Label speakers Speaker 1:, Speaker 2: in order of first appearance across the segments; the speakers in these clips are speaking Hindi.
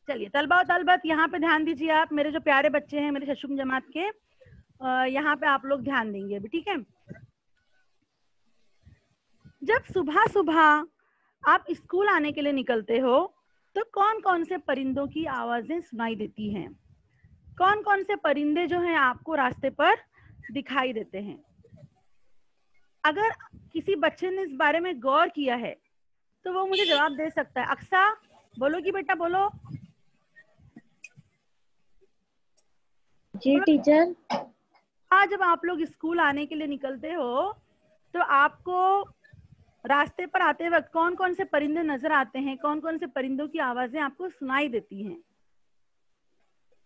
Speaker 1: चलिए तलबा और तलबत यहाँ पे ध्यान दीजिए आप, मेरे जो प्यारे बच्चे हैं मेरे शशुम जमात के, यहाँ पे आप लोग ध्यान देंगे अभी, ठीक है। जब सुबह सुबह आप स्कूल आने के लिए निकलते हो तो कौन कौन से परिंदों की आवाजें सुनाई देती हैं? कौन कौन से परिंदे जो हैं आपको रास्ते पर दिखाई देते हैं? अगर किसी बच्चे ने इस बारे में गौर किया है तो वो मुझे जवाब दे सकता है। अक्सा बोलोगी बेटा, बोलो।
Speaker 2: जी टीचर।
Speaker 1: आज जब आप लोग स्कूल आने के लिए निकलते हो तो आपको रास्ते पर आते वक्त कौन कौन से परिंदे नजर आते हैं? कौन कौन से परिंदों की आवाजें आपको सुनाई देती हैं?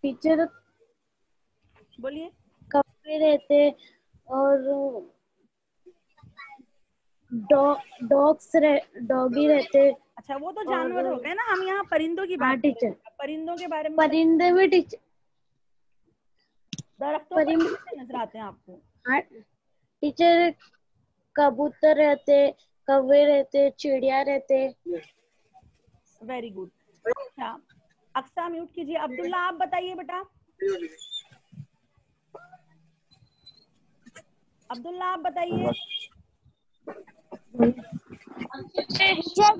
Speaker 2: टीचर
Speaker 1: बोलिए।
Speaker 2: कौवे रहते और डॉगी रहते।
Speaker 1: अच्छा, वो तो जानवर हो गए ना, हम यहाँ परिंदों की
Speaker 2: हाँ
Speaker 1: बात कर रहे
Speaker 2: टीचर।
Speaker 1: हैं। परिंदों के बारे में
Speaker 2: परिंदे भी टीचर।
Speaker 1: दरख्तों पर कैसे नजर आते हैं आपको?
Speaker 2: हाँ टीचर, कबूतर रहते, कौवे रहते, चिड़िया रहते।
Speaker 1: Very good. अच्छा, अक्सा म्यूट कीजिए। अब्दुल्ला आप बताइए बेटा। अब्दुल्ला आप बताइए।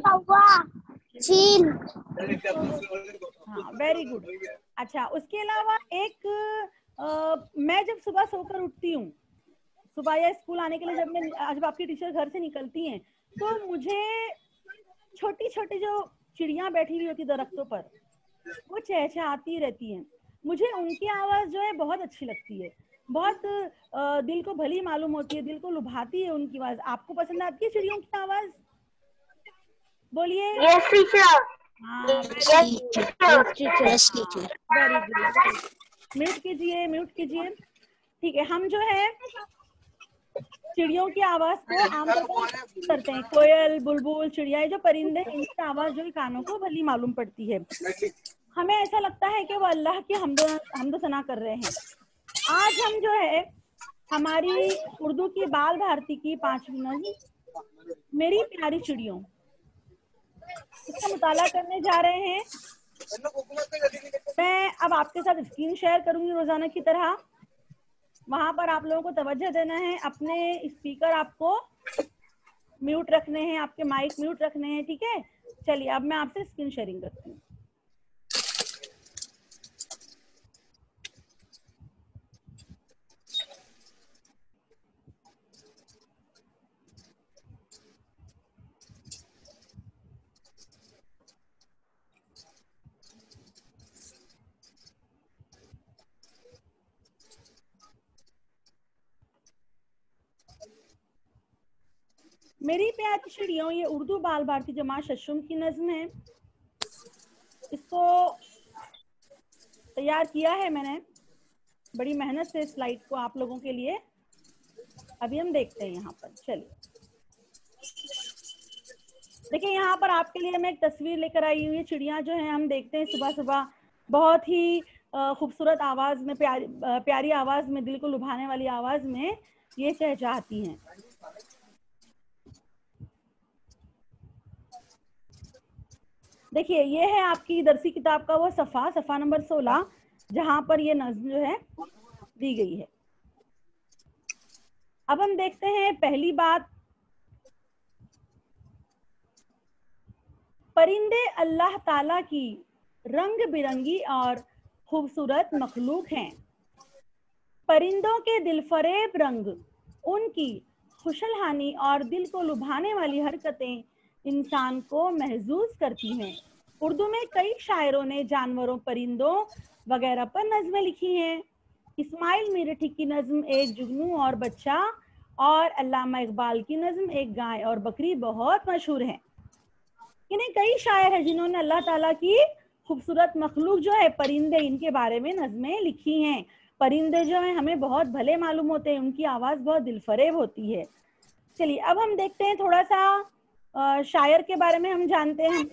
Speaker 2: कौवा, चील।
Speaker 1: हाँ, वेरी गुड। अच्छा, उसके अलावा एक मैं जब सुबह सोकर उठती हूँ, सुबह या स्कूल आने के लिए जब आपकी टीचर घर से निकलती हैं तो मुझे छोटी छोटी जो चिड़िया बैठी हुई होती दरख्तों पर वो चहचहाती रहती हैं। मुझे उनकी आवाज जो है बहुत अच्छी लगती है, बहुत दिल को भली मालूम होती है, दिल को लुभाती है उनकी आवाज। आपको पसंद आती है चिड़ियों की आवाज? बोलिए।
Speaker 2: Yes teacher.
Speaker 1: हाँ, वेरी गुड। म्यूट कीजिए, म्यूट कीजिए। ठीक है, हम जो है चिड़ियों की आवाज को आमतौर पर करते हैं। कोयल, बुलबुल, चिड़िया, जो परिंदे, इनकी आवाज जो कानों को भली मालूम पड़ती है। हमें ऐसा लगता है कि वो अल्लाह की हम्दो सना कर रहे हैं। आज हम जो है हमारी उर्दू की बाल भारती की 5वीं नज्म मेरी प्यारी चिड़ियों, इसका मुताला करने जा रहे हैं। मैं अब आपके साथ स्क्रीन शेयर करूंगी रोजाना की तरह। वहां पर आप लोगों को तवज्जो देना है, अपने स्पीकर आपको म्यूट रखने हैं, आपके माइक म्यूट रखने हैं, ठीक है। चलिए अब मैं आपसे स्क्रीन शेयरिंग करती हूँ। मेरी प्यारी चिड़ियों, ये उर्दू बाल भारती जमा शशुम की नज्म है। इसको तैयार किया है मैंने बड़ी मेहनत से स्लाइड को आप लोगों के लिए। अभी हम देखते हैं यहाँ पर। चलिए देखिए, यहाँ पर आपके लिए मैं एक तस्वीर लेकर आई हुई है। चिड़िया जो है हम देखते हैं सुबह सुबह बहुत ही खूबसूरत आवाज में, प्यारी आवाज में, दिल को लुभाने वाली आवाज में ये चहचहाती हैं। देखिए, ये है आपकी दरसी किताब का वो सफा नंबर 16, जहां पर ये नज्म जो है दी गई है। अब हम देखते हैं पहली बात, परिंदे अल्लाह ताला की रंग बिरंगी और खूबसूरत मखलूक हैं। परिंदों के दिलफरेब रंग, उनकी खुशहाली और दिल को लुभाने वाली हरकतें इंसान को महजूज करती हैं। उर्दू में कई शायरों ने जानवरों, परिंदों वगैरह पर नज़में लिखी हैं। इस्माइल मीरठी की नज़म एक जुगनू और बच्चा और अल्लामा इकबाल की नज़म एक गाय और बकरी बहुत मशहूर हैं। इन्हें कई शायर हैं जिन्होंने अल्लाह ताला की खूबसूरत मखलूक जो है परिंदे, इनके बारे में नज़में लिखी हैं। परिंदे जो हैं हमें बहुत भले मालूम होते हैं, उनकी आवाज़ बहुत दिलफरेब होती है। चलिए अब हम देखते हैं थोड़ा सा शायर के बारे में हम जानते हैं।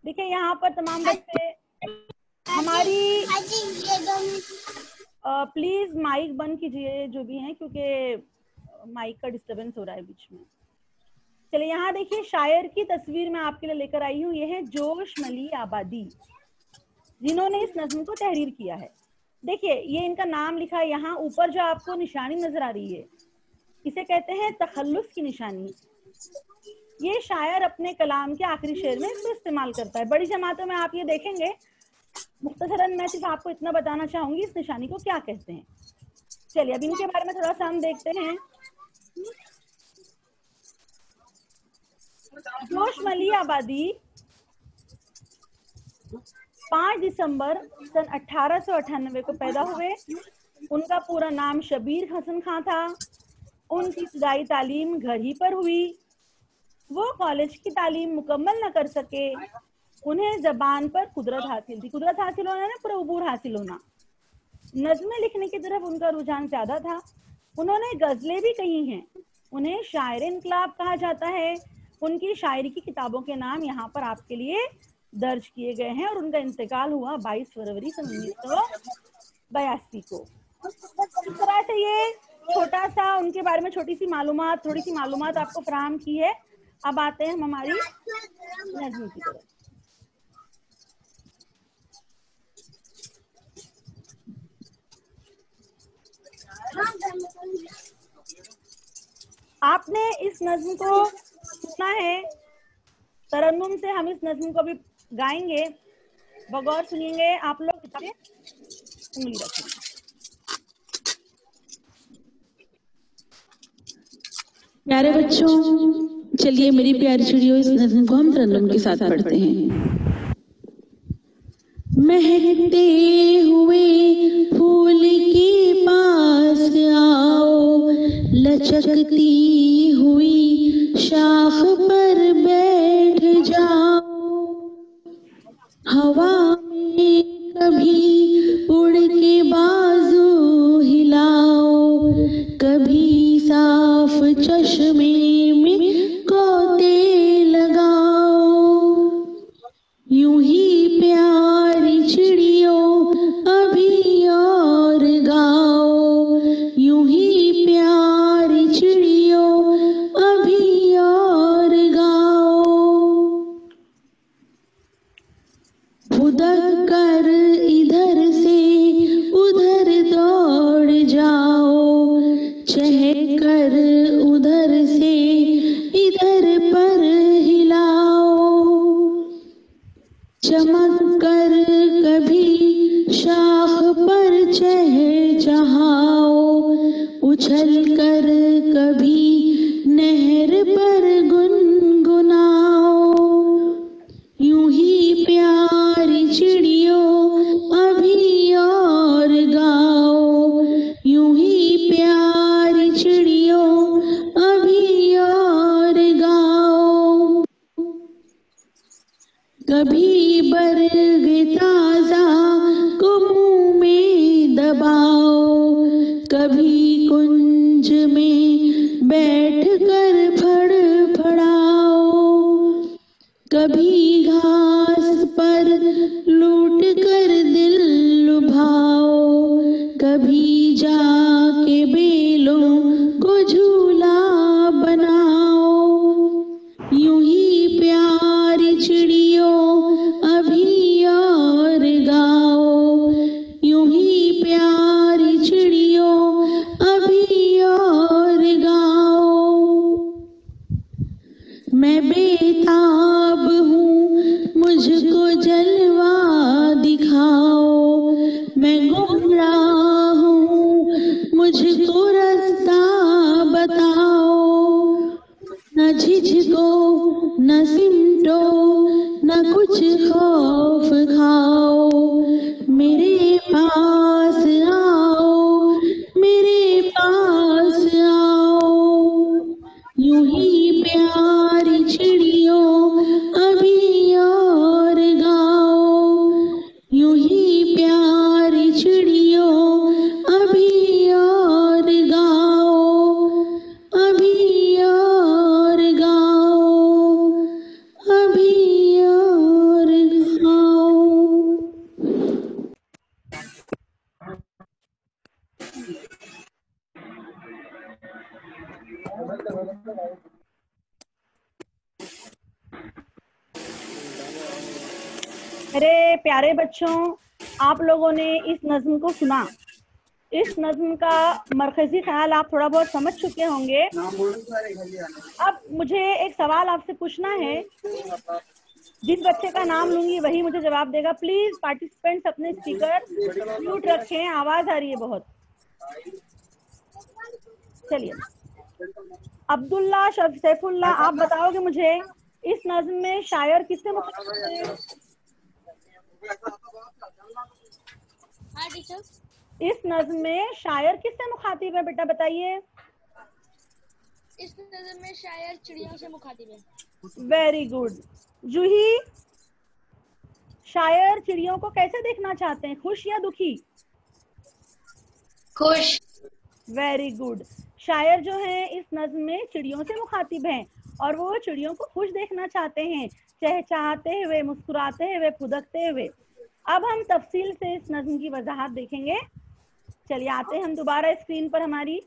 Speaker 1: देखिए यहाँ पर तमाम बच्चे हमारी प्लीज माइक बंद कीजिए जो भी हैं, क्योंकि माइक का डिस्टरबेंस हो रहा है बीच में। चलिए यहाँ देखिए शायर की तस्वीर मैं आपके लिए लेकर आई हूँ। ये है जोश मली आबादी, जिन्होंने इस नज्म को तहरीर किया है। देखिए ये इनका नाम लिखा है यहाँ ऊपर, जो आपको निशानी नजर आ रही है इसे कहते हैं तखल्लुस की निशानी। ये शायर अपने कलाम के आखिरी शेर में इसको इस्तेमाल करता है। बड़ी जमातों में आप ये देखेंगे। मुख्तसरन मैं सिर्फ आपको इतना बताना चाहूंगी इस निशानी को क्या कहते हैं। चलिए अब इनके बारे में थोड़ा सा हम देखते हैं। जोश मली आबादी 5 दिसंबर सन 1898 को पैदा हुए। उनका पूरा नाम शबीर हसन खां था। उनकी इब्तदाई तालीम घर ही पर हुई। वो कॉलेज की तालीम मुकम्मल न कर सके। उन्हें जबान पर कुदरत हासिल थी। कुदरत हासिल होना ना, पूरा उबूर हासिल होना। नज़्में लिखने की तरफ उनका रुझान ज्यादा था। उन्होंने गजलें भी कही हैं। उन्हें शायर इनकलाब कहा जाता है। उनकी शायरी की किताबों के नाम यहाँ पर आपके लिए दर्ज किए गए हैं। और उनका इंतकाल हुआ 22 फरवरी सन 1982 को। इस तरह से ये छोटा सा उनके बारे में थोड़ी सी मालूमात आपको फराहम की है। अब आते हैं हम हमारी नज़्म की तरफ। आपने इस नज़्म को सुना है। तरन्नुम से हम इस नज़्म को भी गाएंगे। बगौर सुनिएंगे आप लोग। उंगली रखें।
Speaker 3: प्यारे बच्चों, चलिए मेरी प्यारी चिड़ियों, इस नज़्म को हम तरन्नुम के साथ पढ़ते हैं। महकते हुए फूल के पास आओ, लचकती हुई शाख पर बैठ जाओ। हवा में कभी उड़ के बाजू हिलाओ, कभी साफ चश्मे में गोते लगाओ। यूं ही प्यारी चिड़ियों अभी और गाओ, यूं ही प्यारी चिड़ियों अभी और गाओ। फुदक कर इधर से उधर दौड़ जाओ, चहक कर उधर से इधर पर हिलाओ। चमक कर कभी शाख पर चहचहाओ, उछल कर कभी नहर पर गुनगुनाओ। यूं ही प्यारी चिड़ियों अभी और गाओ, यूं ही प्यारी चिड़ियों अभी और गाओ। कभी बरग ताजा को मुंह में दबाओ, कभी कुंज में बैठ कर फड़फड़ाओ। कभी घास पर लूट कर दिल लुभाओ, कभी जाके बेलों को झूला बनाओ। यूं ही प्यारी चिड़ियों अभी और गाओ, यूं ही प्यारी चिड़ियों अभी और गाओ। मैं बेताब हूँ, मुझको जलवा दिखाओ। मैं गुमराह हूँ, मुझको रास्ता बताओ। न झिझको न सिमटो, न कुछ खौफ खाओ। मेरे पास आओ, मेरे पास आओ। यूं ही प्यारी चिड़ियों अभी और गाओ, यूं ही प्यारी चिड़ियों अभी और गाओ, अभी और गाओ, अभी और
Speaker 1: मेरे प्यारे बच्चों, आप लोगों ने इस नज्म को सुना। इस नज्म का मरकजी ख्याल आप थोड़ा बहुत समझ चुके होंगे। अब मुझे एक सवाल आपसे पूछना है। जिस बच्चे का नाम लूंगी वही मुझे जवाब देगा। प्लीज पार्टिसिपेंट्स अपने स्पीकर म्यूट रखें, आवाज आ रही है बहुत। चलिए, अब्दुल्ला सैफुल्ला, आप बताओगे मुझे इस नज्म में शायर किससे मुखातिब है?
Speaker 2: हाँ टीचर।
Speaker 1: इस नज्म में शायर किससे मुखातिब है बेटा, बताइए।
Speaker 2: इस नज्म में शायर चिड़ियों से मुखातिब है।
Speaker 1: Very good. जूही, शायर चिड़ियों को कैसे देखना चाहते हैं, खुश या दुखी?
Speaker 2: खुश।
Speaker 1: Very good. शायर जो है इस नज्म में चिड़ियों से मुखातिब हैं और वो चिड़ियों को खुश देखना चाहते हैं, चहचहाते हुए, मुस्कुराते हुए, फुदकते हुए। अब हम तफसील से इस नज्म की वजाहत देखेंगे। चलिए आते हैं हम दोबारा स्क्रीन पर हमारी।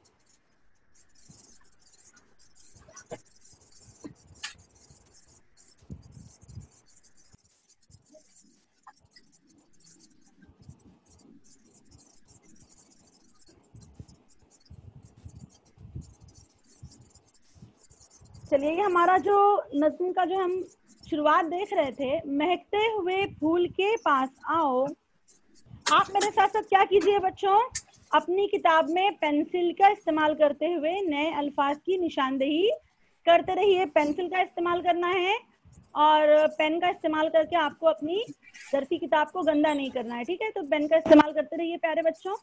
Speaker 1: चलिए, ये हमारा जो नज्म का जो हम शुरुआत देख रहे थे, महकते हुए फूल के पास आओ। आप मेरे साथ साथ क्या कीजिए बच्चों, अपनी किताब में पेंसिल का इस्तेमाल करते हुए नए अल्फाज की निशानदेही करते रहिए। पेंसिल का इस्तेमाल करना है और पेन का इस्तेमाल करके आपको अपनी दरसी किताब को गंदा नहीं करना है, ठीक है? तो पेन का इस्तेमाल करते रहिए प्यारे बच्चों।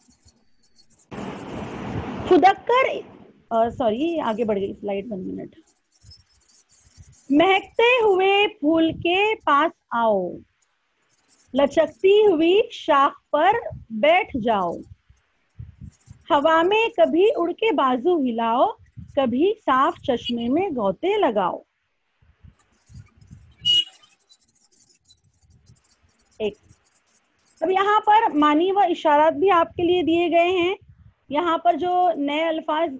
Speaker 1: फुदक कर, सॉरी आगे बढ़ गई स्लाइड, 1 मिनट। महकते हुए फूल के पास आओ, लचकती हुई शाख पर बैठ जाओ। हवा में कभी उड़ के बाजू हिलाओ, कभी साफ चश्मे में गोते लगाओ। एक, अब यहाँ पर मानी व इशारात भी आपके लिए दिए गए हैं। यहाँ पर जो नए अल्फाज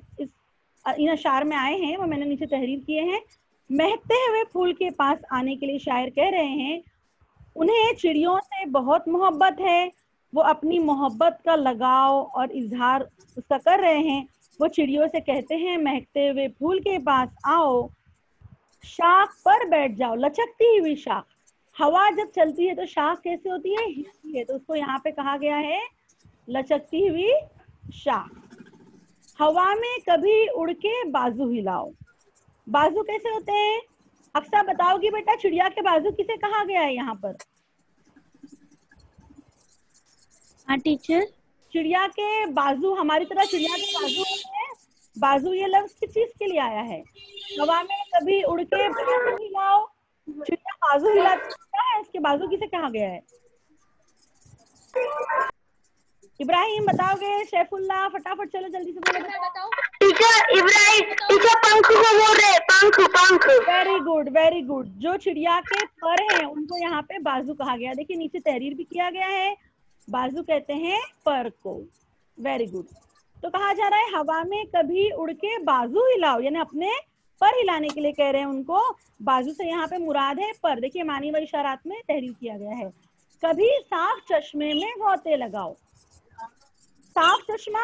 Speaker 1: इन अशार में आए हैं वो मैंने नीचे तहरीर किए हैं। महकते हुए फूल के पास आने के लिए शायर कह रहे हैं उन्हें चिड़ियों से बहुत मोहब्बत है। वो अपनी मोहब्बत का लगाव और इजहार उसका कर रहे हैं। वो चिड़ियों से कहते हैं महकते हुए फूल के पास आओ, शाख पर बैठ जाओ। लचकती हुई शाख, हवा जब चलती है तो शाख कैसे होती है, हिलती है, तो उसको यहाँ पे कहा गया है लचकती हुई शाख। हवा में कभी उड़ के बाजू हिलाओ। बाजू कैसे होते हैं, अक्सर बताओगी बेटा, चिड़िया के बाजू किसे कहा गया है यहाँ पर?
Speaker 2: हाँ टीचर।
Speaker 1: चिड़िया के बाजू, हमारी तरह चिड़िया के बाजू होते हैं। बाजू ये लफ्ज किस चीज के लिए आया है? हवा में कभी उड़ के बाजू हिलाओ। चिड़िया बाजू हिलाती है, इसके बाजू किसे कहा गया है? इब्राहिम बताओगे? सैफुल्लाह फटाफट चलो जल्दी से बताओ।
Speaker 2: टीचर इब्राहिम, टीचर पंख को बोल रहे, पंख पंख।
Speaker 1: Very good, very good. जो चिड़िया के पर हैं उनको यहाँ पे बाजू कहा गया। देखिए नीचे तहरीर भी किया गया है, बाजू कहते हैं पर को। Very good. तो कहा जा रहा है हवा में कभी उड़ के बाजू हिलाओ, यानी अपने पर हिलाने के लिए कह रहे हैं उनको। बाजू से यहाँ पे मुराद है पर। देखिए मानी व इशारात में तहरीर किया गया है। कभी साफ चश्मे में गोते लगाओ। साफ चश्मा,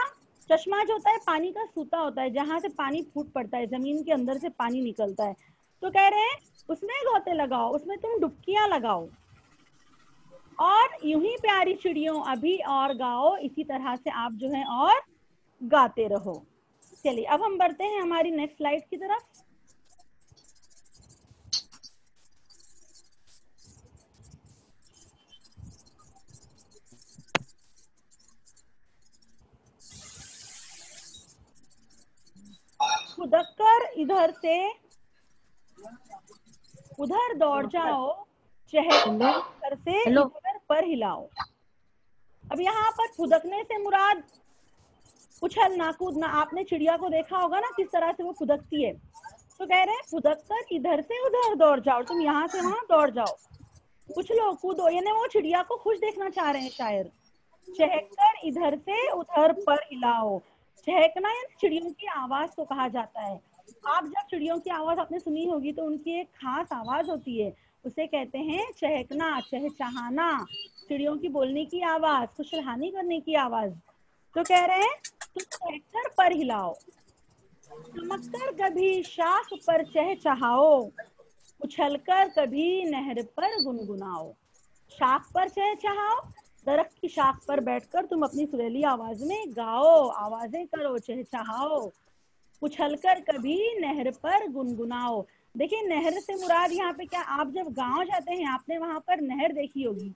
Speaker 1: चश्मा जो होता है पानी का सूता होता है, जहां से पानी फूट पड़ता है, जमीन के अंदर से पानी निकलता है। तो कह रहे हैं उसमें गोते लगाओ, उसमें तुम डुबकियां लगाओ और यूं ही प्यारी चिड़ियों अभी और गाओ। इसी तरह से आप जो है और गाते रहो। चलिए अब हम बढ़ते हैं हमारी नेक्स्ट स्लाइड की तरफ। खुदकर इधर से उधर दौड़ जाओ, चहल से इधर पर हिलाओ। अब यहाँ पर फुदकने से मुराद उछलना कूदना। आपने चिड़िया को देखा होगा ना किस तरह से वो फुदकती है। तो कह रहे हैं फुदक कर इधर से उधर दौड़ जाओ, तुम यहाँ से वहां दौड़ जाओ, उछलो कूदो। यानी वो चिड़िया को खुश देखना चाह रहे हैं शायर। चहक कर इधर से उधर पर हिलाओ। चहकना यानी चिड़ियों की आवाज को कहा जाता है। आप जब चिड़ियों की आवाज आपने सुनी होगी तो उनकी एक खास आवाज होती है, उसे कहते हैं चहकना, चहचहाना, चिड़ियों की बोलने की आवाज, खुशहानी करने की आवाज। तो कह रहे हैं तुम चहककर पर हिलाओ, चमककर कभी शाख पर चहचहाओ, उछलकर कभी नहर पर गुनगुनाओ। शाख पर चहचहाओ, दरख्त की शाख पर बैठकर तुम अपनी सुरीली आवाज में गाओ, आवाजें करो, चहचहाओ। उछलकर कभी नहर पर गुनगुनाओ। देखिए नहर से मुराद यहाँ पे क्या, आप जब गांव जाते हैं आपने वहां पर नहर देखी होगी,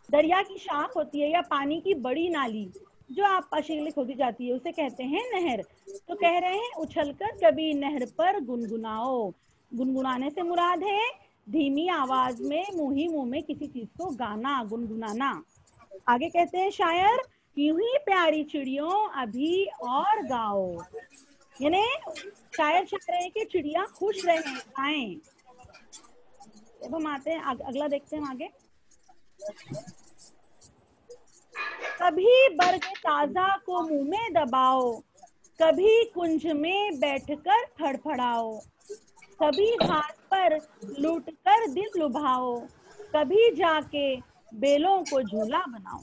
Speaker 1: दरिया की शाख होती है या पानी की बड़ी नाली जो आप पाशीलिक होती जाती है, उसे कहते हैं नहर। तो कह रहे हैं उछलकर कभी नहर पर गुनगुनाओ। गुनगुनाने से मुराद है धीमी आवाज में मुंह ही मुंह में किसी चीज को गाना, गुनगुनाना। आगे कहते हैं शायर, यूं ही प्यारी चिड़ियों अभी और गाओ। यानी शायर चाह रहे हैं कि चिड़िया खुश रहे, गाएं। अब हम आते हैं अगला देखते हैं आगे। कभी बर्ग ताजा को मुंह में दबाओ, कभी कुंज में बैठकर फड़फड़ाओ, कभी घास पर लूटकर दिल लुभाओ, कभी जाके बेलों को झूला बनाओ।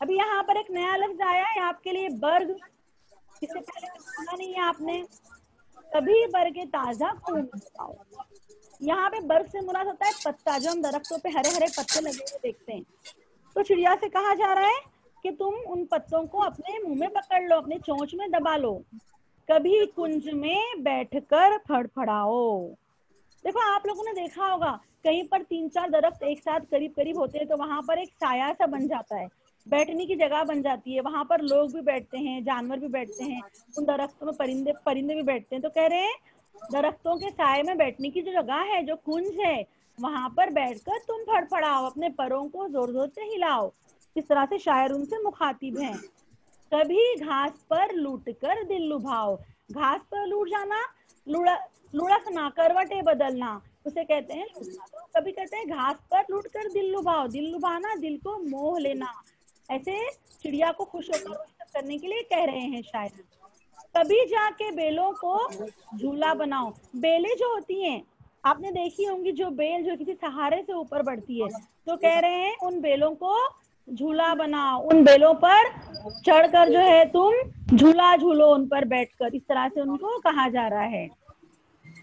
Speaker 1: अभी यहाँ पर एक नया लफ्ज आया है आपके लिए, बर्ग। इससे पहले सुना नहीं है आपने। कभी बर्ग ताजा को मुंह में दबाओ, यहाँ पे बर्ग से मुराद होता है पत्ता, जो हम दरख्तों पे हरे हरे पत्ते लगे हुए देखते हैं। तो चिड़िया से कहा जा रहा है कि तुम उन पत्तों को अपने मुंह में पकड़ लो, अपने चोंच में दबा लो, कभी कुंज में बैठकर फड़फड़ाओ। देखो आप लोगों ने देखा होगा कहीं पर 3-4 दरख्त एक साथ करीब करीब होते हैं तो वहां पर एक साया सा बन जाता है, बैठने की जगह बन जाती है, वहां पर लोग भी बैठते हैं, जानवर भी बैठते हैं, उन दरख्तों में परिंदे भी बैठते हैं। तो कह रहे हैं दरख्तों के साये में बैठने की जो जगह है, जो कुंज है, वहां पर बैठकर तुम फड़फड़ाओ, अपने परों को जोर जोर से हिलाओ। इस तरह से शायर उनसे मुखातिब हैं। कभी घास पर लूटकर दिल लुभाओ, घास पर लूट जाना, लुढ़कना, करवटें बदलना, उसे कहते हैं लूटना। तो कभी कहते हैं घास पर लूटकर दिल लुभाओ, दिल लुभाना, दिल को मोह लेना, ऐसे चिड़िया को खुश होकर करने के लिए कह रहे हैं शायर। कभी जाके बेलों को झूला बनाओ। बेलें जो होती हैं आपने देखी होंगी, जो बेल जो किसी सहारे से ऊपर बढ़ती है, तो कह रहे हैं उन बेलों को झूला बनाओ, उन बेलों पर चढ़कर जो है तुम झूला झूलो उन पर बैठकर, इस तरह से उनको कहा जा रहा है।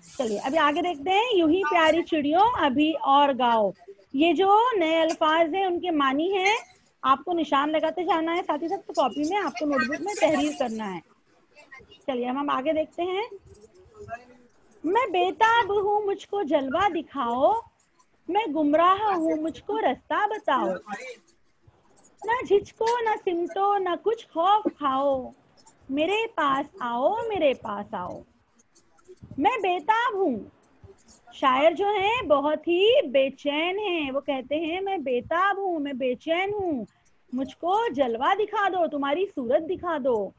Speaker 1: चलिए अभी आगे देखते हैं। यूं ही प्यारी चिड़ियों अभी और गाओ। ये जो नए अल्फाज हैं उनके मानी हैं, आपको निशान लगाते जाना है, साथ ही साथ तो कॉपी में आपको नोटबुक में तहरीर करना है। चलिए हम आगे देखते हैं। मैं बेताब हूँ मुझको जलवा दिखाओ, मैं गुमराह हूँ मुझको रास्ता बताओ, ना झिझको ना सिमटो ना कुछ खौफ खाओ, मेरे पास आओ मेरे पास आओ। मैं बेताब हूँ, शायर जो है बहुत ही बेचैन हैं, वो कहते हैं मैं बेताब हूँ, मैं बेचैन हूँ, मुझको जलवा दिखा दो, तुम्हारी सूरत दिखा दो।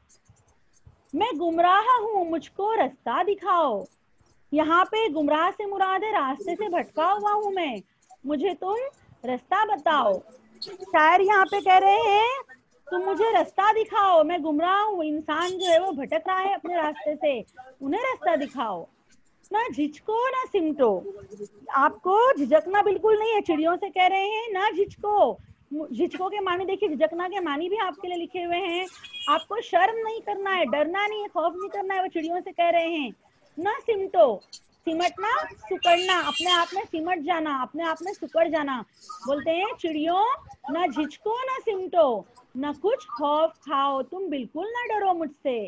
Speaker 1: मैं गुमराह हूँ, मुझको रास्ता दिखाओ। यहाँ पे गुमराह से मुराद है रास्ते से भटका हुआ हूँ मैं, मुझे तुम रास्ता बताओ। शायर यहाँ पे कह रहे हैं तुम मुझे रास्ता दिखाओ, मैं गुमराह हूँ, इंसान जो है वो भटक रहा है अपने रास्ते से, उन्हें रास्ता दिखाओ। ना झिझको ना सिमटो, आपको झिझकना बिल्कुल नहीं है, चिड़ियों से कह रहे हैं ना झिझको। झिझको के मानी देखिए, झिझकना के मानी भी आपके लिए लिखे हुए हैं। आपको शर्म नहीं करना है, डरना नहीं है, खौफ नहीं करना है, वो चिड़ियों से कह रहे हैं। ना सिमटो, सिमटना सुकड़ना, अपने आप में सिमट जाना, अपने आप में सुकड़ जाना। बोलते हैं चिड़ियों ना झिझको ना सिमटो, ना कुछ खौफ खाओ, तुम बिल्कुल ना डरो मुझसे,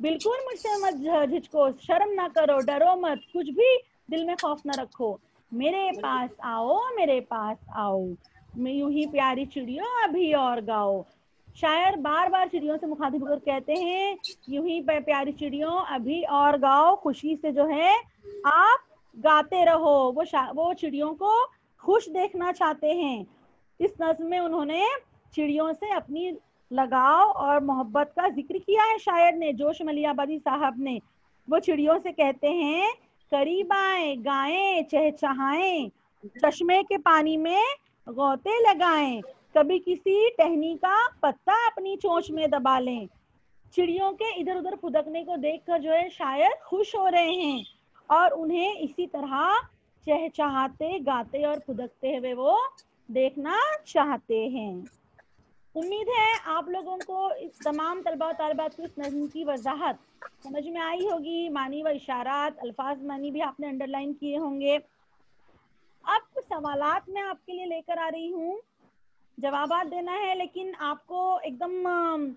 Speaker 1: बिल्कुल मुझसे मत झिझको, शर्म ना करो, डरो मत, कुछ भी दिल में खौफ ना रखो, मेरे पास आओ मेरे पास आओ। मैं यूं ही प्यारी चिड़ियों अभी और गाओ। शायर बार बार चिड़ियों से मुखातिब होकर कहते हैं यूं ही प्यारी चिड़ियों अभी और गाओ, खुशी से जो है आप गाते रहो। वो चिड़ियों को खुश देखना चाहते हैं। इस नज़्म में उन्होंने चिड़ियों से अपनी लगाव और मोहब्बत का जिक्र किया है शायर ने, जोश मलियाबादी साहब ने। वो चिड़ियों से कहते हैं करीब आए गाएं चहचहाएं, चश्मे के पानी में गौते लगाएं, कभी किसी टहनी का पत्ता अपनी चोंच में दबा लें। चिड़ियों के इधर उधर फुदकने को देखकर जो है शायर खुश हो रहे हैं और उन्हें इसी तरह चहचहाते गाते और फुदकते हुए वो देखना चाहते हैं। उम्मीद है आप लोगों को इस तमाम तलबा और तालिबात को इस नज़्म की वजाहत समझ में आई होगी। मानी व इशारात, अल्फाज मानी भी आपने अंडरलाइन किए होंगे। अब कुछ सवालात मैं आपके लिए लेकर आ रही हूँ, जवाबात देना है, लेकिन आपको एकदम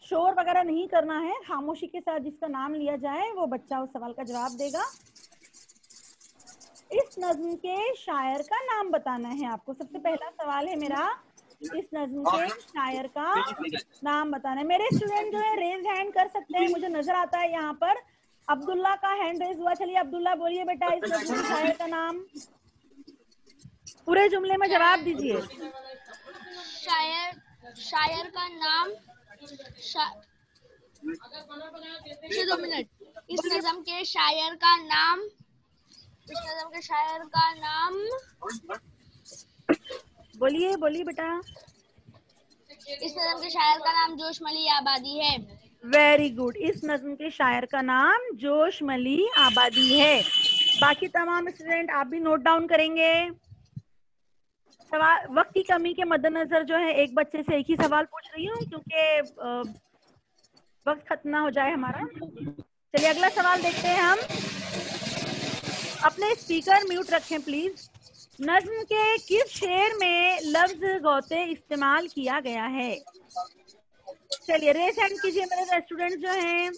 Speaker 1: शोर वगैरह नहीं करना है। खामोशी के साथ जिसका नाम लिया जाए वो बच्चा उस सवाल का जवाब देगा। इस नज्म के शायर का नाम बताना है आपको। सबसे पहला सवाल है मेरा, इस नज्म के शायर का नाम बताना है। मेरे स्टूडेंट जो है रेज हैंड कर सकते हैं, मुझे नजर आता है यहाँ पर अब्दुल्ला का हैंड रेज हुआ। चलिए अब्दुल्ला बोलिए बेटा इस नज्म के शायर का नाम, पूरे जुमले में जवाब दीजिए।
Speaker 2: शायर का नाम 2 मिनट। इस नज़म के शायर का नाम
Speaker 1: बोलिए बोलिए बेटा।
Speaker 2: इस नज़म के शायर का नाम जोशमली आबादी है।
Speaker 1: Very good. इस नज्म के शायर का नाम जोशमली आबादी है। बाकी तमाम स्टूडेंट आप भी नोट डाउन करेंगे। सवाल वक्त की कमी के मद्देनजर जो है एक बच्चे से एक ही सवाल पूछ रही हूँ, क्योंकि वक्त खत्म ना हो जाए हमारा। चलिए अगला सवाल देखते हैं हम। अपने स्पीकर म्यूट रखें प्लीज। नज्म के किस शेर में लफ्ज गौते इस्तेमाल किया गया है? चलिए रेस हैंड कीजिए मेरे स्टूडेंट जो हैं,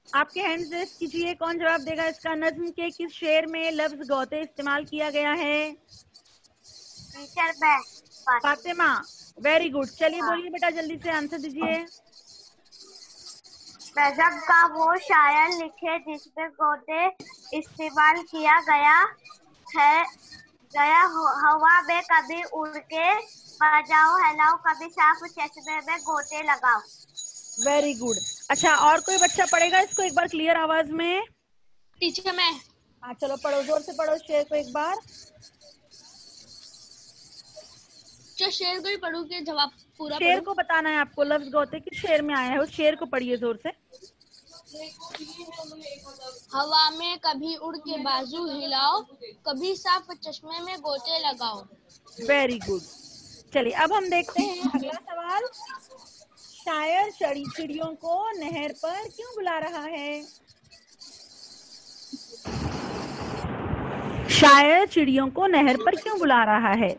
Speaker 1: आपके हैंड रेस कीजिए। कौन जवाब देगा इसका? नज्म के किस शेर में लफ्ज गौते इस्तेमाल किया गया है? Fatima, very good. चलिए बोलिए बेटा जल्दी से आंसर दीजिए।
Speaker 4: नज़म का वो शायर लिखे जिसमें गौते इस्तेमाल किया गया है। हवा में कभी उड़ के बजाओ हेलाओ, कभी साफ चश्मे में गोते लगाओ।
Speaker 1: Very good. अच्छा और कोई बच्चा पढ़ेगा इसको एक बार क्लियर आवाज में?
Speaker 2: टीचर मैं।
Speaker 1: हाँ चलो पढ़ो, जोर से पढ़ो शेर को एक बार।
Speaker 2: जो शेर को ही पढ़ू के जवाब पूरा
Speaker 1: शेर को बताना है आपको, लफ्ज गौते किस शेर में आया है उस शेर को पढ़िए जोर से।
Speaker 2: हवा में कभी उड़ के बाजू हिलाओ, कभी साफ चश्मे में गोते लगाओ।
Speaker 1: Very good. चलिए अब हम देखते हैं अगला सवाल। शायर चिड़ियों को नहर पर क्यों बुला रहा है? शायर चिड़ियों को नहर पर क्यों बुला रहा है?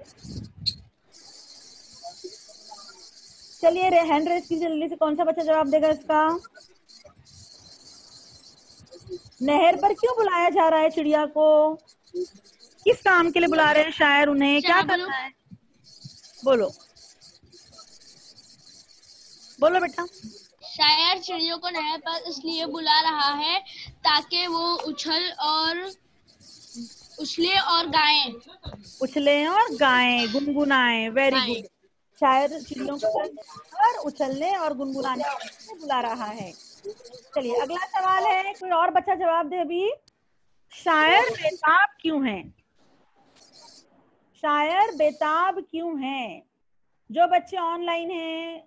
Speaker 1: चलिए हैंड रेस की जल्दी से, कौन सा बच्चा जवाब देगा इसका? नहर पर क्यों बुलाया जा रहा है चिड़िया को? किस काम के लिए बुला रहे हैं शायर उन्हें? क्या करना है? बोलो बोलो बेटा।
Speaker 2: शायर चिड़ियों को नहर पर इसलिए बुला रहा है ताकि वो
Speaker 1: उछले और गाएं, गुनगुनाएं। Very good. शायर चिड़ियों को उछलने और गुनगुनाने के लिए बुला रहा है। चलिए अगला सवाल है, कोई और बच्चा जवाब दे अभी। शायर बेताब क्यों है? शायर बेताब क्यों है? जो बच्चे ऑनलाइन हैं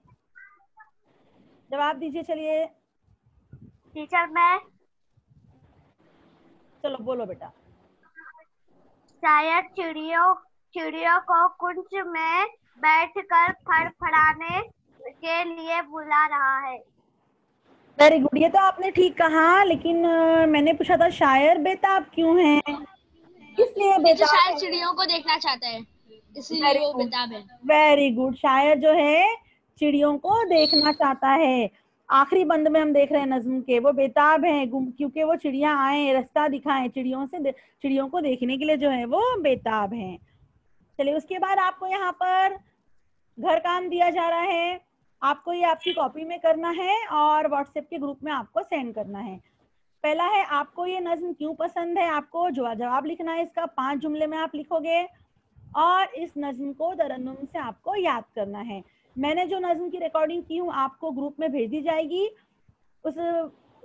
Speaker 1: जवाब दीजिए। चलिए
Speaker 4: टीचर मैं।
Speaker 1: चलो बोलो बेटा।
Speaker 4: शायर चिड़ियों को कुंज में बैठकर फड़फड़ाने के लिए बुला रहा है।
Speaker 1: Very good. ये तो आपने ठीक कहा, लेकिन मैंने पूछा था शायर बेताब क्यों है, किसलिए बेताब?
Speaker 2: शायर चिड़ियों को देखना चाहता है इसलिए वो बेताब है।
Speaker 1: Very good. शायर जो है चिड़ियों को देखना चाहता है। आखिरी बंद में हम देख रहे हैं नज्म के, वो बेताब है क्योंकि वो चिड़िया आए रास्ता दिखाएं, चिड़ियों को देखने के लिए जो है वो बेताब हैं। चलिए उसके बाद आपको यहाँ पर घर काम दिया जा रहा है, आपको ये आपकी कॉपी में करना है और व्हाट्सएप के ग्रुप में आपको सेंड करना है। पहला है आपको ये नज्म क्यों पसंद है, आपको जवाब लिखना है इसका। 5 जुमले में आप लिखोगे और इस नज्म को तरन्नुम से आपको याद करना है। मैंने जो नज्म की रिकॉर्डिंग की हूँ आपको ग्रुप में भेज दी जाएगी, उस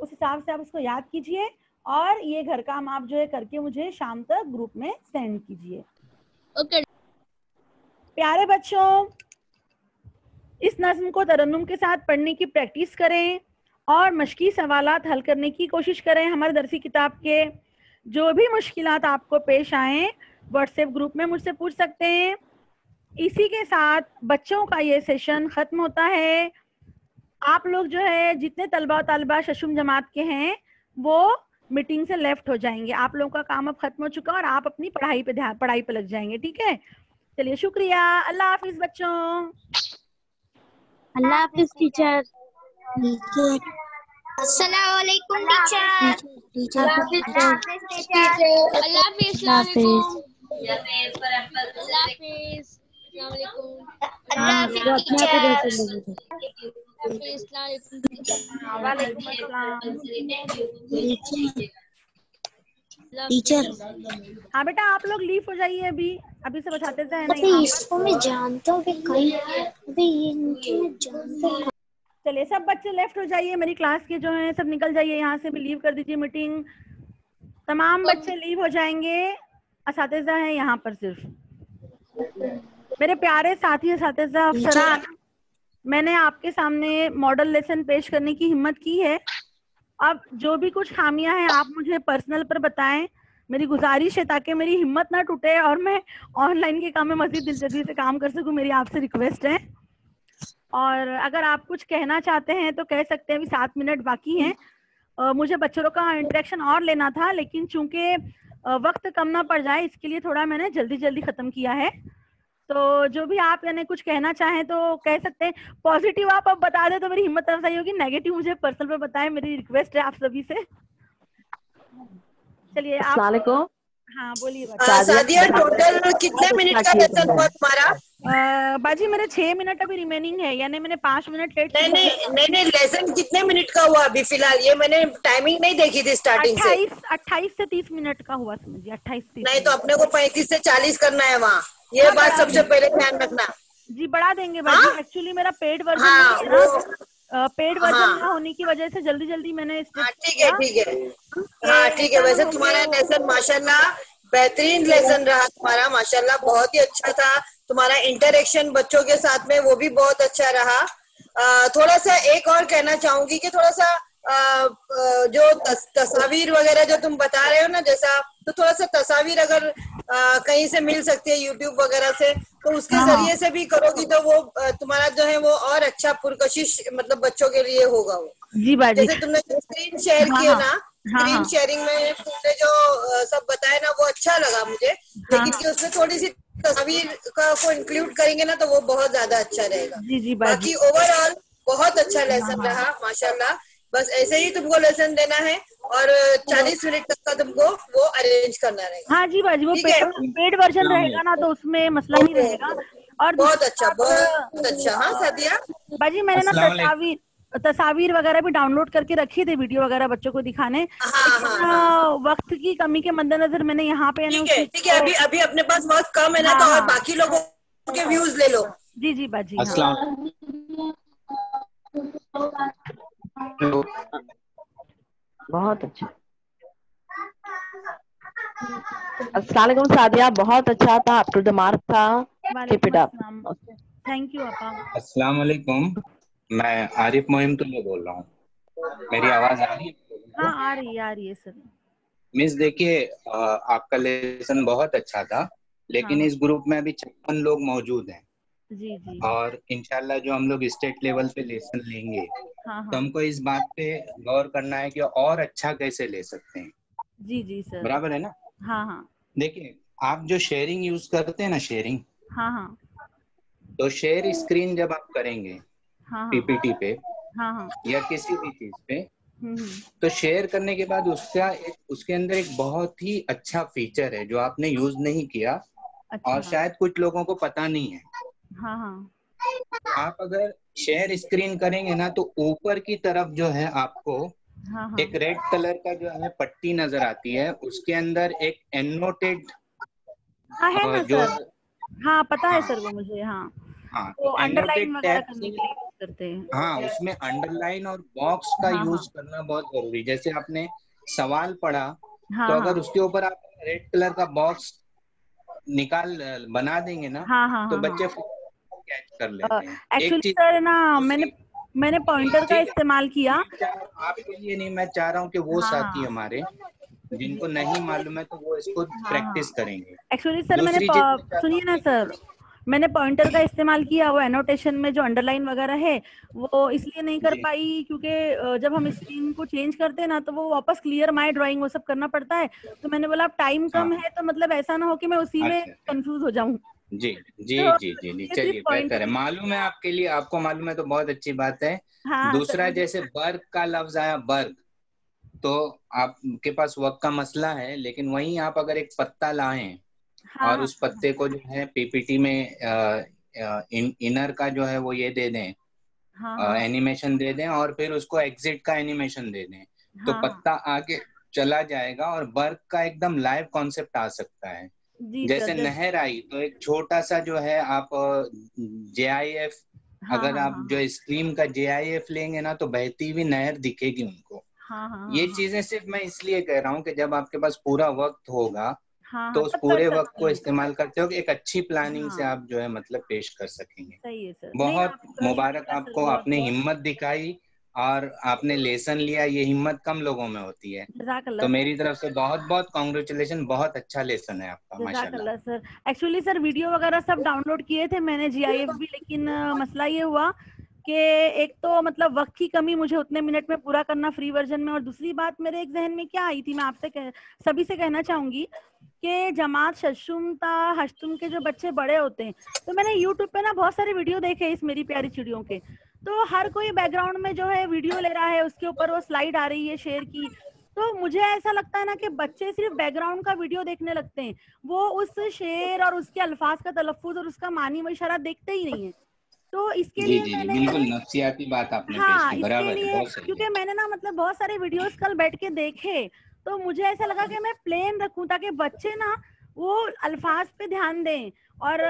Speaker 1: हिसाब से आप उसको याद कीजिए और ये घर काम आप जो है करके मुझे शाम तक ग्रुप में सेंड कीजिए।
Speaker 2: ओके।
Speaker 1: प्यारे बच्चों, इस नज्म को तरन्नुम के साथ पढ़ने की प्रैक्टिस करें और मशकी सवालात हल करने की कोशिश करें हमारे दरसी किताब के। जो भी मुश्किलात आपको पेश आए व्हाट्सएप ग्रुप में मुझसे पूछ सकते हैं। इसी के साथ बच्चों का ये सेशन खत्म होता है। आप लोग जो है जितने तलबा तालिबा शशुम जमात के हैं वो मीटिंग से लेफ्ट हो जाएंगे। आप लोगों का काम अब खत्म हो चुका और आप अपनी पढ़ाई पे लग जाएंगे। ठीक है, चलिए शुक्रिया। अल्लाह हाफिज बच्चों।
Speaker 4: अल्लाह हाफिज टीचर। अस्सलाम वालेकुम टीचर।
Speaker 2: अल्लाह हाफिज, अस्सलाम वालेकुम। अल्लाह हाफिज, अस्सलाम वालेकुम।
Speaker 1: वालेकुम अस्सलाम।
Speaker 4: टीचर
Speaker 1: हाँ बेटा, आप लोग लीव हो जाइए अभी से बचाते हैं
Speaker 4: अबे
Speaker 1: नहीं।
Speaker 4: इसको मैं जानता हूँ कि कहीं अबे ये इनके मैं जानता हूँ।
Speaker 1: चलिए सब बच्चे लेफ्ट हो जाइए, मेरी क्लास के जो हैं सब निकल जाइए यहाँ से भी, लीव कर दीजिए मीटिंग। तमाम बच्चे लीव हो जाएंगे, असातिज़ा हैं यहाँ पर सिर्फ। मेरे प्यारे साथी असातिज़ा अफसरान, मैंने आपके सामने मॉडल लेसन पेश करने की हिम्मत की है। अब जो भी कुछ खामियां हैं आप मुझे पर्सनल पर बताएं। मेरी गुजारिश है ताकि मेरी हिम्मत ना टूटे और मैं ऑनलाइन के काम में मज़ीद दिलचस्पी से काम कर सकूं। मेरी आपसे रिक्वेस्ट है। और अगर आप कुछ कहना चाहते हैं तो कह सकते हैं। अभी 7 मिनट बाकी हैं। मुझे बच्चों का इंटरेक्शन और लेना था, लेकिन चूंकि वक्त कम ना पड़ जाए इसके लिए थोड़ा मैंने जल्दी ख़त्म किया है। तो जो भी आप यानी कुछ कहना चाहें तो कह सकते हैं। पॉजिटिव आप अब बता दें तो मेरी हिम्मत अफजाई होगी, नेगेटिव मुझे पर्सनल पे बताएं, मेरी रिक्वेस्ट है आप सभी से। चलिए आप। हाँ बोलिए
Speaker 5: सादिया, टोटल कितने मिनट का लेसन हुआ तुम्हारा?
Speaker 1: बाजी मेरे 6 मिनट अभी रिमेनिंग है, यानी मैंने 5 मिनट लेट।
Speaker 5: नहीं, लेसन कितने मिनट का हुआ अभी फिलहाल? ये मैंने टाइमिंग नहीं देखी थी स्टार्टिंग से।
Speaker 1: 28 से 30 मिनट का हुआ, समझिए 28-30।
Speaker 5: नहीं तो अपने को 35 से 40 करना है वहाँ, ये बात सबसे पहले ध्यान रखना।
Speaker 1: जी बढ़ा देंगे बाजी। एक्चुअली मेरा पेड वर्जन पेड वर्जन ना होने की वजह से जल्दी मैंने।
Speaker 5: ठीक है। हाँ ठीक है। वैसे तुम्हारा लेसन माशाल्लाह बेहतरीन लेसन रहा तुम्हारा, माशाल्लाह बहुत ही अच्छा था। तुम्हारा इंटरेक्शन बच्चों के साथ में वो भी बहुत अच्छा रहा। थोड़ा सा एक और कहना चाहूंगी कि थोड़ा सा जो तस्वीर वगैरह जो तुम बता रहे हो ना, जैसा तो थोड़ा सा तस्वीर अगर कहीं से मिल सकती है यूट्यूब वगैरह से, तो उसके जरिए से भी करोगी तो वो तुम्हारा जो है वो और अच्छा पुरकशिश मतलब बच्चों के लिए होगा वो।
Speaker 1: जी बाजी।
Speaker 5: जैसे तुमने जो स्क्रीन शेयर किए ना, स्क्रीन शेयरिंग में तुमने जो सब बताया ना वो अच्छा लगा मुझे, लेकिन कि उसमें थोड़ी सी तस्वीर को इंक्लूड करेंगे ना तो वो बहुत ज्यादा अच्छा रहेगा।
Speaker 1: जी
Speaker 5: बाकी ओवरऑल बहुत अच्छा लेसन रहा माशाल्लाह। बस ऐसे ही तुमको लेसन देना है और 40 मिनट तक का तुमको वो अरेंज करना रहेगा।
Speaker 1: हाँ जी बाजी, वो पेड वर्जन रहेगा ना तो उसमें मसला नहीं रहेगा। और
Speaker 5: बहुत अच्छा। हाँ सादिया
Speaker 1: बाजी, मैंने ना तस्वीर वगैरह भी डाउनलोड करके रखी थी, वीडियो वगैरह बच्चों को दिखाने। वक्त की कमी के मद्देनजर मैंने यहाँ पे
Speaker 5: ठीक है। अभी अपने पास वक्त कम है ना, तो और बाकी लोगों के व्यूज ले लो।
Speaker 1: जी बाजी।
Speaker 6: बहुत अच्छा। अस्सलाम वालेकुम सादिया, बहुत अच्छा था, अप टू द मार्क था। Keep it up.
Speaker 1: Thank you आपा।
Speaker 7: अस्सलाम वालेकुम, मैं आरिफ मोहिमतुल्लाह बोल रहा हूँ। मेरी आवाज आ रही है?
Speaker 1: हाँ आ रही है सर।
Speaker 7: मिस देखिए, आपका लेसन बहुत अच्छा था, लेकिन इस ग्रुप में अभी 56 लोग मौजूद हैं।
Speaker 1: जी।
Speaker 7: और इंशाल्लाह जो हम लोग स्टेट लेवल पे लेसन लेंगे तो हमको इस बात पे गौर करना है कि और अच्छा कैसे ले सकते हैं।
Speaker 1: जी सर।
Speaker 7: बराबर है ना?
Speaker 1: हाँ।
Speaker 7: देखिए, आप जो शेयरिंग यूज करते हैं ना, शेयरिंग,
Speaker 1: हाँ,
Speaker 7: तो शेयर स्क्रीन जब आप करेंगे पीपीटी पे या किसी भी चीज पे, तो शेयर करने के बाद उसके अंदर एक बहुत ही अच्छा फीचर है जो आपने यूज नहीं किया। अच्छा। और शायद कुछ लोगों को पता नहीं है। आप अगर शेयर स्क्रीन करेंगे ना तो ऊपर की तरफ जो है आपको एक रेड कलर का जो है पट्टी नजर आती है, उसके अंदर एक एनोटेड
Speaker 1: जो पता है सर वो मुझे। तो अंडरलाइन वगैरह करने के लिए करते हैं।
Speaker 7: उसमें अंडरलाइन और बॉक्स का यूज करना बहुत जरूरी। जैसे आपने सवाल पढ़ा तो अगर उसके ऊपर आप रेड कलर का बॉक्स बना देंगे ना तो बच्चे कैच कर लेते हैं।
Speaker 1: एक्चुअली सर ना मैंने पॉइंटर का इस्तेमाल किया।
Speaker 7: आपके लिए नहीं, मैं चाह रहा हूँ कि वो साथी हमारे जिनको नहीं मालूम है तो वो इसको प्रैक्टिस करेंगे।
Speaker 1: एक्चुअली सर मैंने सुनिए ना सर, मैंने पॉइंटर का इस्तेमाल किया, वो एनोटेशन में जो अंडरलाइन वगैरह है वो इसलिए नहीं कर पाई क्योंकि जब हम स्क्रीन को चेंज करते हैं ना तो वो वापस क्लियर माय ड्राइंग वो सब करना पड़ता है। तो मैंने बोला अब टाइम कम है तो मतलब ऐसा ना हो कि मैं उसी में कंफ्यूज हो जाऊं।
Speaker 7: जी जी
Speaker 1: तो
Speaker 7: जी जी जी चलिए बेहतर है, मालूम है आपके लिए, आपको मालूम है तो बहुत अच्छी बात है। दूसरा जैसे बर्ग का लफ्ज आया, बर्ग, तो आपके पास वक्त का मसला है, लेकिन वहीं आप अगर एक पत्ता लाएं और उस पत्ते को जो है पीपीटी में इनर का जो है वो ये दे दें, एनिमेशन दे दें और फिर उसको एग्जिट का एनिमेशन दे दें, तो पत्ता आगे चला जाएगा और बर्ग का एकदम लाइव कॉन्सेप्ट आ सकता है। जैसे नहर आई तो एक छोटा सा जो है आप JIF, अगर आप जो स्क्रीन का JIF लेंगे ना तो बहती हुई नहर दिखेगी उनको। ये चीजें सिर्फ मैं इसलिए कह रहा हूँ कि जब आपके पास पूरा वक्त होगा तो उस पूरे वक्त को इस्तेमाल करते हो कि एक अच्छी प्लानिंग से आप जो है मतलब पेश कर सकेंगे।
Speaker 1: सही है सर।
Speaker 7: बहुत मुबारक आपको, आपने हिम्मत दिखाई और आपने लेसन लिया, ये हिम्मत कम लोगों में होती है। तो मेरी तरफ से बहुत बहुत कांग्रेचुलेशन, बहुत अच्छा लेसन है आपका माशाल्लाह
Speaker 1: सर। एक्चुअली सर वीडियो वगैरह सब डाउनलोड किए थे मैंने GIF भी, लेकिन मसला ये हुआ कि एक तो मतलब वक्त की कमी, मुझे उतने मिनट में पूरा करना फ्री वर्जन में, और दूसरी बात मेरे एक जहन में क्या आई थी, मैं आपसे सभी से कहना चाहूंगी कि जमात शशुमता हश्तुम के जो बच्चे बड़े होते हैं, तो मैंने यूट्यूब पे ना बहुत सारे वीडियो देखे इस मेरी प्यारी चिड़ियों के, तो हर कोई बैकग्राउंड में जो है वीडियो ले रहा है, उसके ऊपर वो स्लाइड आ रही है शेर की, तो मुझे ऐसा लगता है ना कि बच्चे सिर्फ बैकग्राउंड का वीडियो देखने लगते हैं, वो उस शेर और उसके अल्फाज का तलफ्फुज और उसका मानी व इशारा देखते ही नहीं है। तो इसके लिए मैंने
Speaker 7: बिल्कुल नफ्सियाती बात आपने पेश की, बराबर है, बहुत सही।
Speaker 1: क्योंकि मैंने ना मतलब बहुत सारे वीडियोस कल बैठ के देखे, तो मुझे ऐसा लगा कि मैं प्लेन रखूं ताकि बच्चे ना वो अल्फाज पे ध्यान दें और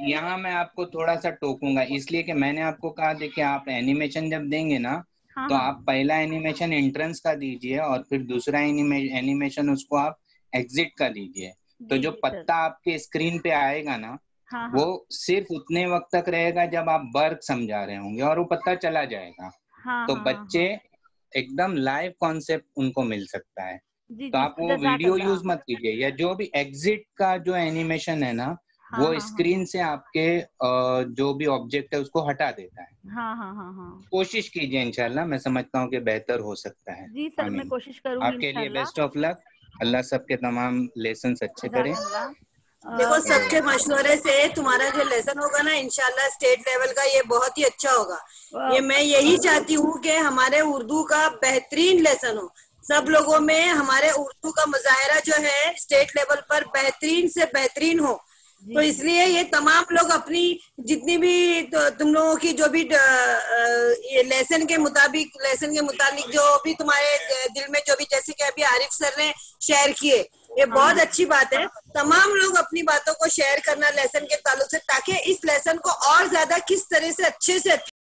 Speaker 7: यहाँ मैं आपको थोड़ा सा टोकूंगा, इसलिए कि मैंने आपको कहा देखिए आप एनिमेशन जब देंगे ना तो आप पहला एनिमेशन एंट्रेंस का दीजिए और फिर दूसरा एनिमेशन उसको आप एग्जिट का दीजिए, तो जो पत्ता आपके स्क्रीन पे आएगा ना वो सिर्फ उतने वक्त तक रहेगा जब आप बर्ग समझा रहे होंगे और वो पत्ता चला जाएगा। तो बच्चे एकदम लाइव कॉन्सेप्ट उनको मिल सकता है। तो आप वो वीडियो यूज मत कीजिए, या जो भी एग्जिट का जो एनिमेशन है ना वो स्क्रीन से आपके जो भी ऑब्जेक्ट है उसको हटा देता है। कोशिश कीजिए, इंशाल्लाह मैं समझता हूँ कि बेहतर हो सकता है।
Speaker 1: जी सर, मैं कोशिश करूंगी।
Speaker 7: आपके लिए बेस्ट ऑफ लक, अल्लाह सबके तमाम लेसन अच्छे करे।
Speaker 5: देखो सबके मशवरे से तुम्हारा जो लेसन होगा ना इंशाल्लाह स्टेट लेवल का, ये बहुत ही अच्छा होगा। ये मैं यही चाहती हूँ कि हमारे उर्दू का बेहतरीन लेसन हो, सब लोगों में हमारे उर्दू का मुजाहरा जो है स्टेट लेवल पर बेहतरीन से बेहतरीन हो। तो इसलिए ये तमाम लोग अपनी जितनी भी तुम लोगों की जो भी लेसन के मुताबिक जो भी तुम्हारे दिल में जो भी, जैसे कि अभी आरिफ सर ने शेयर किए, ये बहुत अच्छी बात है। तमाम लोग अपनी बातों को शेयर करना लेसन के ताल्लुक से, ताकि इस लेसन को और ज्यादा किस तरह से अच्छे से